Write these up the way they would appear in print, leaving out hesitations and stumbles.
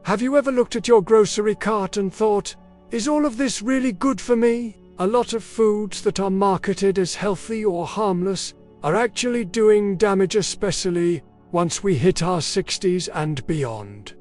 Have you ever looked at your grocery cart and thought, is all of this really good for me? A lot of foods that are marketed as healthy or harmless are actually doing damage, especially once we hit our 60s and beyond.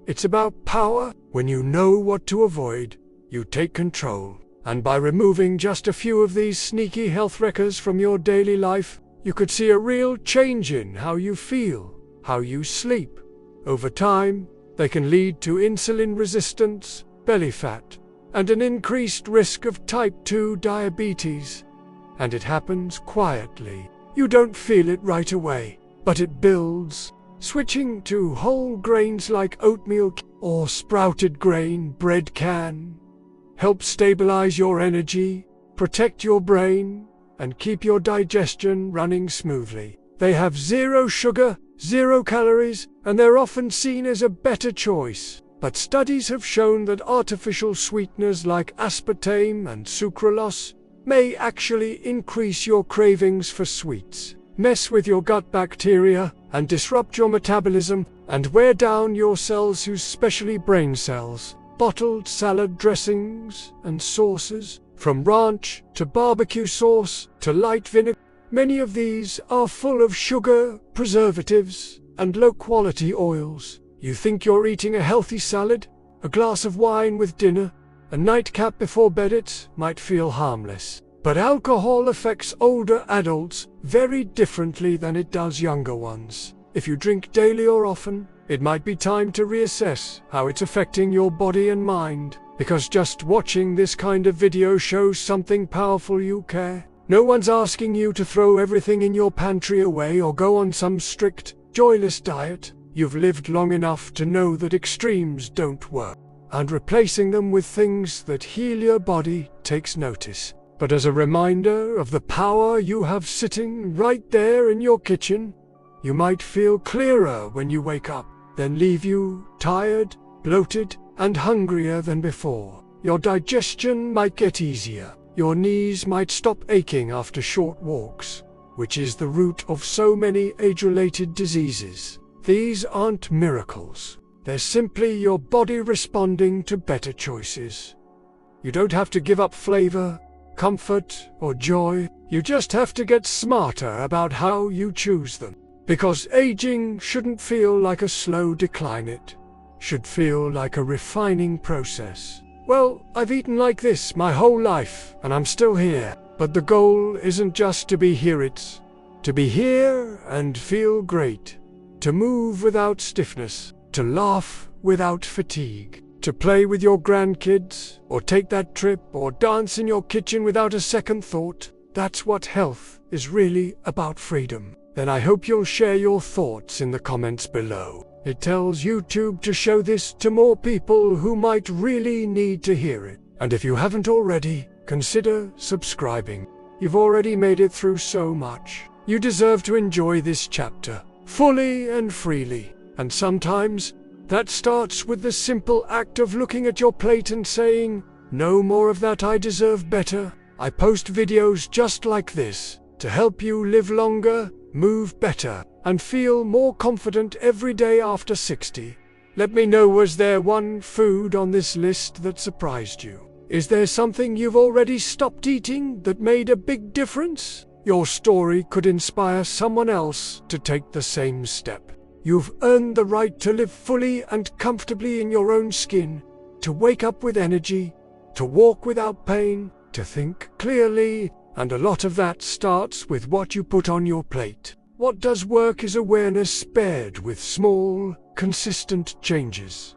It's about power. When you know what to avoid, you take control. And by removing just a few of these sneaky health wreckers from your daily life, you could see a real change in how you feel, how you sleep. Over time, they can lead to insulin resistance, belly fat, and an increased risk of type 2 diabetes. And it happens quietly. You don't feel it right away, but it builds. Switching to whole grains like oatmeal or sprouted grain bread can help stabilize your energy, protect your brain, and keep your digestion running smoothly. They have zero sugar, 0 calories, and they're often seen as a better choice. But studies have shown that artificial sweeteners like aspartame and sucralose may actually increase your cravings for sweets, mess with your gut bacteria, and disrupt your metabolism and wear down your cells, especially brain cells. Bottled salad dressings and sauces, from ranch to barbecue sauce to light vinegar, many of these are full of sugar, preservatives, and low-quality oils. You think you're eating a healthy salad, a glass of wine with dinner, a nightcap before bed. It might feel harmless. But alcohol affects older adults very differently than it does younger ones. If you drink daily or often, it might be time to reassess how it's affecting your body and mind. Because just watching this kind of video shows something powerful. You care. No one's asking you to throw everything in your pantry away or go on some strict, joyless diet. You've lived long enough to know that extremes don't work, and replacing them with things that heal your body takes notice. But as a reminder of the power you have sitting right there in your kitchen, you might feel clearer when you wake up, then leave you tired, bloated, and hungrier than before. Your digestion might get easier. Your knees might stop aching after short walks, which is the root of so many age-related diseases. These aren't miracles. They're simply your body responding to better choices. You don't have to give up flavor, comfort, or joy. You just have to get smarter about how you choose them. Because aging shouldn't feel like a slow decline. It should feel like a refining process. Well, I've eaten like this my whole life, and I'm still here. But the goal isn't just to be here, it's to be here and feel great. To move without stiffness, to laugh without fatigue, to play with your grandkids, or take that trip, or dance in your kitchen without a second thought. That's what health is really about. Freedom. Then I hope you'll share your thoughts in the comments below. It tells YouTube to show this to more people who might really need to hear it. And if you haven't already, consider subscribing. You've already made it through so much. You deserve to enjoy this chapter fully and freely. And sometimes that starts with the simple act of looking at your plate and saying, "No more of that, I deserve better." I post videos just like this to help you live longer, move better, and feel more confident every day after 60. Let me know, was there one food on this list that surprised you? Is there something you've already stopped eating that made a big difference? Your story could inspire someone else to take the same step. You've earned the right to live fully and comfortably in your own skin, to wake up with energy, to walk without pain, to think clearly, and a lot of that starts with what you put on your plate. What does work is awareness paired with small, consistent changes.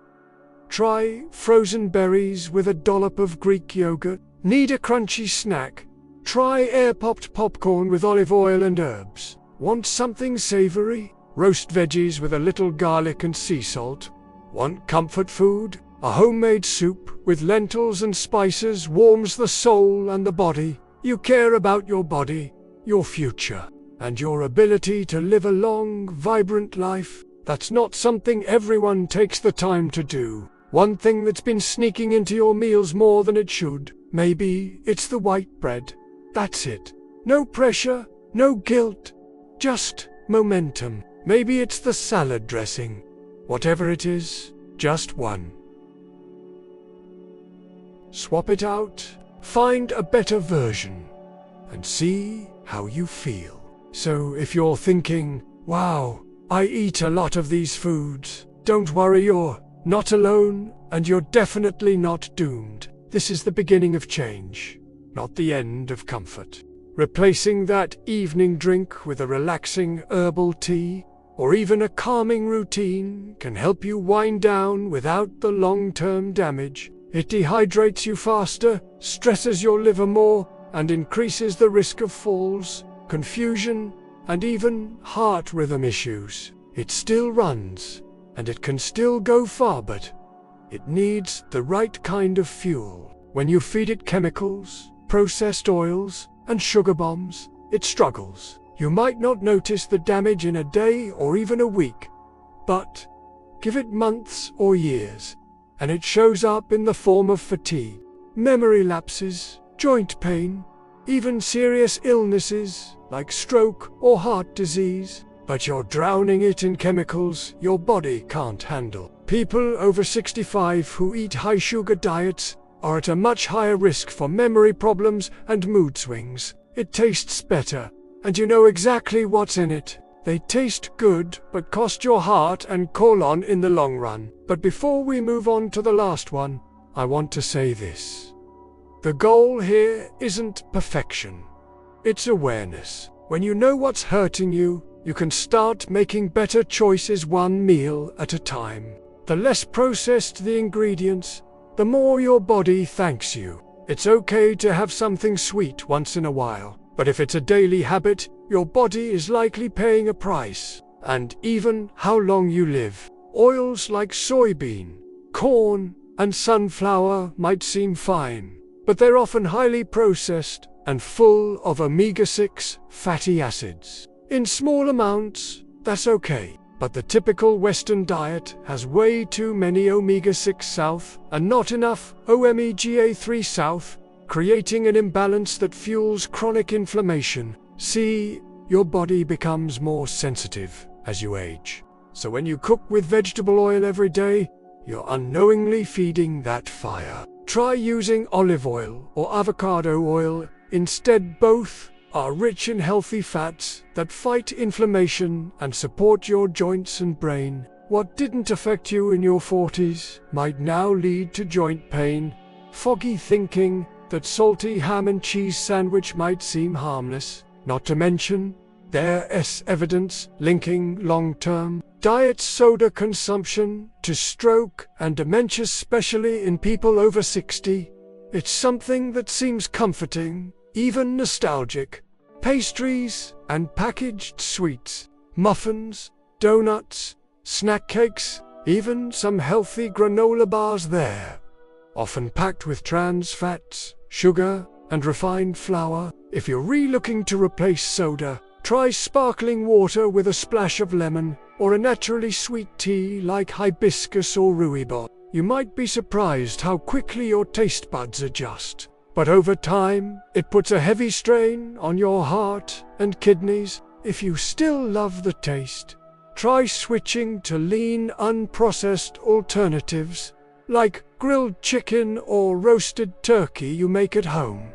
Try frozen berries with a dollop of Greek yogurt. Need a crunchy snack? Try air-popped popcorn with olive oil and herbs. Want something savory? Roast veggies with a little garlic and sea salt. Want comfort food? A homemade soup with lentils and spices warms the soul and the body. You care about your body, your future, and your ability to live a long, vibrant life. That's not something everyone takes the time to do. One thing that's been sneaking into your meals more than it should, maybe it's the white bread. That's it. No pressure, no guilt, just momentum. Maybe it's the salad dressing. Whatever it is, Just one. Swap it out, find a better version, and see how you feel. So if you're thinking, wow, I eat a lot of these foods, don't worry, you're not alone, and you're definitely not doomed. This is the beginning of change, not the end of comfort. Replacing that evening drink with a relaxing herbal tea, or even a calming routine, can help you wind down without the long-term damage. It dehydrates you faster, stresses your liver more, and increases the risk of falls, confusion, and even heart rhythm issues. It still runs, and it can still go far, but it needs the right kind of fuel. When you feed it chemicals, processed oils, and sugar bombs, it struggles. You might not notice the damage in a day or even a week, but give it months or years, and it shows up in the form of fatigue, memory lapses, joint pain, even serious illnesses like stroke or heart disease. But you're drowning it in chemicals your body can't handle. People over 65 who eat high-sugar diets are at a much higher risk for memory problems and mood swings. It tastes better, and you know exactly what's in it. They taste good, but cost your heart and colon in the long run. But before we move on to the last one, I want to say this. The goal here isn't perfection. It's awareness. When you know what's hurting you, you can start making better choices one meal at a time. The less processed the ingredients, the more your body thanks you. It's okay to have something sweet once in a while, but if it's a daily habit, your body is likely paying a price. And even how long you live. Oils like soybean, corn, and sunflower might seem fine, but they're often highly processed and full of omega-6 fatty acids. In small amounts, that's okay, but the typical Western diet has way too many omega-6 south and not enough omega-3 south, creating an imbalance that fuels chronic inflammation. See, your body becomes more sensitive as you age. So when you cook with vegetable oil every day, you're unknowingly feeding that fire. Try using olive oil or avocado oil instead. Both are rich in healthy fats that fight inflammation and support your joints and brain. What didn't affect you in your 40s might now lead to joint pain. Foggy thinking that salty ham and cheese sandwich might seem harmless, not to mention there's evidence linking long-term diet soda consumption to stroke and dementia, especially in people over 60. It's something that seems comforting, even nostalgic. Pastries and packaged sweets, muffins, donuts, snack cakes, even some healthy granola bars there, often packed with trans fats, sugar, and refined flour. If you're looking to replace soda, try sparkling water with a splash of lemon, or a naturally sweet tea like hibiscus or rhubarb. You might be surprised how quickly your taste buds adjust. But over time, it puts a heavy strain on your heart and kidneys. If you still love the taste, try switching to lean, unprocessed alternatives, like grilled chicken or roasted turkey you make at home.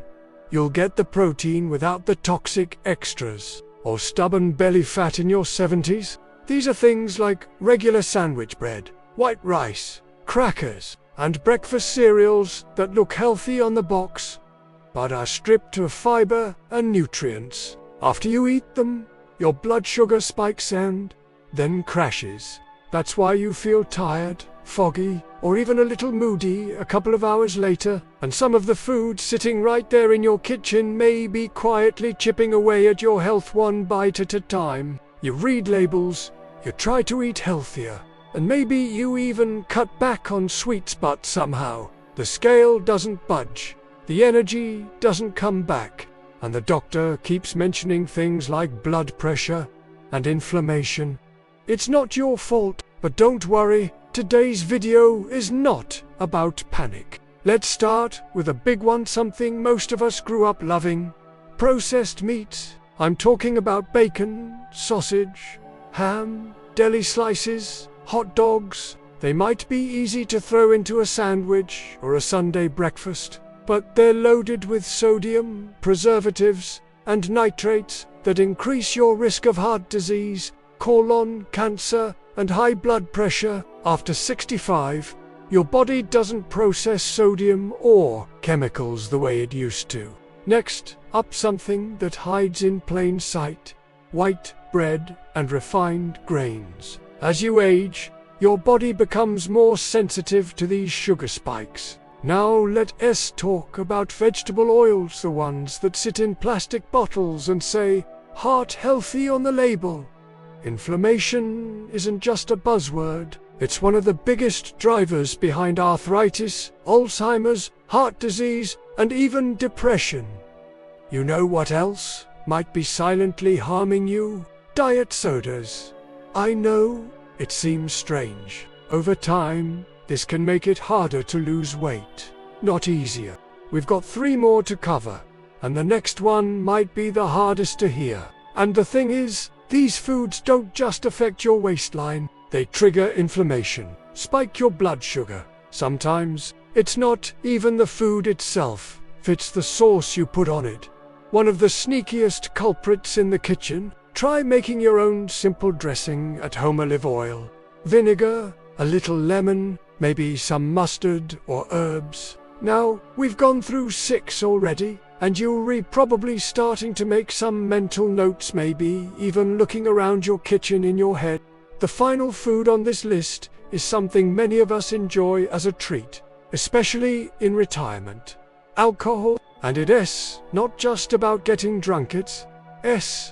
You'll get the protein without the toxic extras, or stubborn belly fat in your 70s. These are things like regular sandwich bread, white rice, crackers, and breakfast cereals that look healthy on the box, but are stripped of fiber and nutrients. After you eat them, your blood sugar spikes and then crashes. That's why you feel tired, foggy, or even a little moody a couple of hours later, and some of the food sitting right there in your kitchen may be quietly chipping away at your health one bite at a time. You read labels, you try to eat healthier, and maybe you even cut back on sweets, but somehow the scale doesn't budge, the energy doesn't come back, and the doctor keeps mentioning things like blood pressure and inflammation. It's not your fault, but don't worry, today's video is not about panic. Let's start with a big one, something most of us grew up loving: processed meats. I'm talking about bacon, sausage, ham, deli slices, hot dogs, They might be easy to throw into a sandwich or a Sunday breakfast, but they're loaded with sodium, preservatives, and nitrates that increase your risk of heart disease, colon cancer, and high blood pressure. After 65, your body doesn't process sodium or chemicals the way it used to. Next up, something that hides in plain sight: white bread and refined grains. As you age, your body becomes more sensitive to these sugar spikes. Now let us talk about vegetable oils, the ones that sit in plastic bottles and say "heart healthy" on the label. Inflammation isn't just a buzzword, it's one of the biggest drivers behind arthritis, Alzheimer's, heart disease, and even depression. You know what else might be silently harming you? Diet sodas. I know, it seems strange. Over time, this can make it harder to lose weight, not easier. We've got 3 more to cover, and the next one might be the hardest to hear. And the thing is, these foods don't just affect your waistline, they trigger inflammation, spike your blood sugar. Sometimes, it's not even the food itself, it's the sauce you put on it. One of the sneakiest culprits in the kitchen. Try making your own simple dressing at home. Olive oil, vinegar, a little lemon, maybe some mustard or herbs. Now, we've gone through 6 already, and you're probably starting to make some mental notes, maybe even looking around your kitchen in your head. The final food on this list is something many of us enjoy as a treat, especially in retirement: alcohol. And it's not just about getting drunk, it's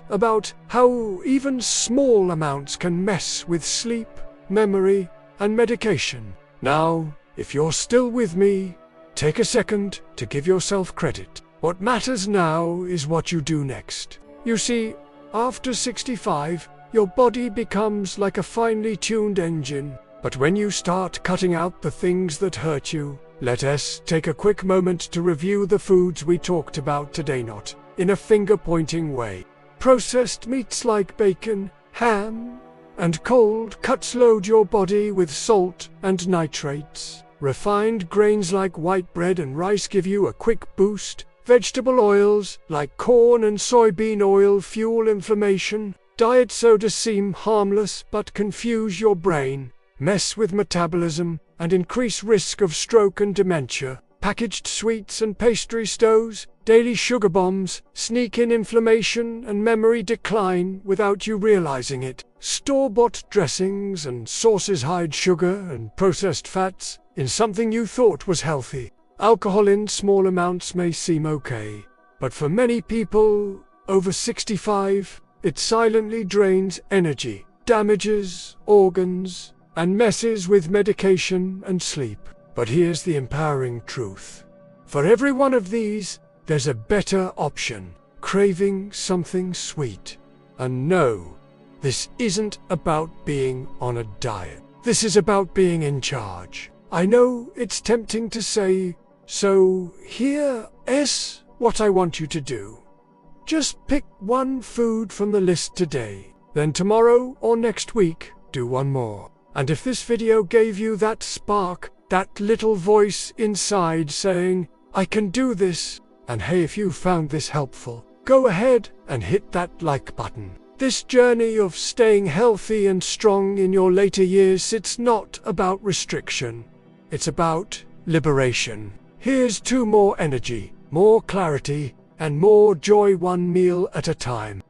about how even small amounts can mess with sleep, memory, and medication. Now, if you're still with me, take a second to give yourself credit. What matters now is what you do next. You see, after 65, your body becomes like a finely tuned engine. But when you start cutting out the things that hurt you, let us take a quick moment to review the foods we talked about today, not in a finger-pointing way. Processed meats like bacon, ham, and cold cuts load your body with salt and nitrates. Refined grains like white bread and rice give you a quick boost. Vegetable oils like corn and soybean oil fuel inflammation. Diet sodas seem harmless but confuse your brain, mess with metabolism, and increase risk of stroke and dementia. Packaged sweets and pastry stoves, daily sugar bombs, sneak in inflammation and memory decline without you realizing it. Store-bought dressings and sauces hide sugar and processed fats in something you thought was healthy. Alcohol in small amounts may seem okay, but for many people over 65, it silently drains energy, damages organs, and messes with medication and sleep. But here's the empowering truth. For every one of these, there's a better option: craving something sweet. And no, this isn't about being on a diet. This is about being in charge. I know it's tempting to say, so here's what I want you to do. Just pick one food from the list today. Then tomorrow or next week, do one more. And if this video gave you that spark, that little voice inside saying, I can do this, and hey, if you found this helpful, go ahead and hit that like button. This journey of staying healthy and strong in your later years, it's not about restriction. It's about liberation. Here's 2 more energy, more clarity, and more joy, one meal at a time.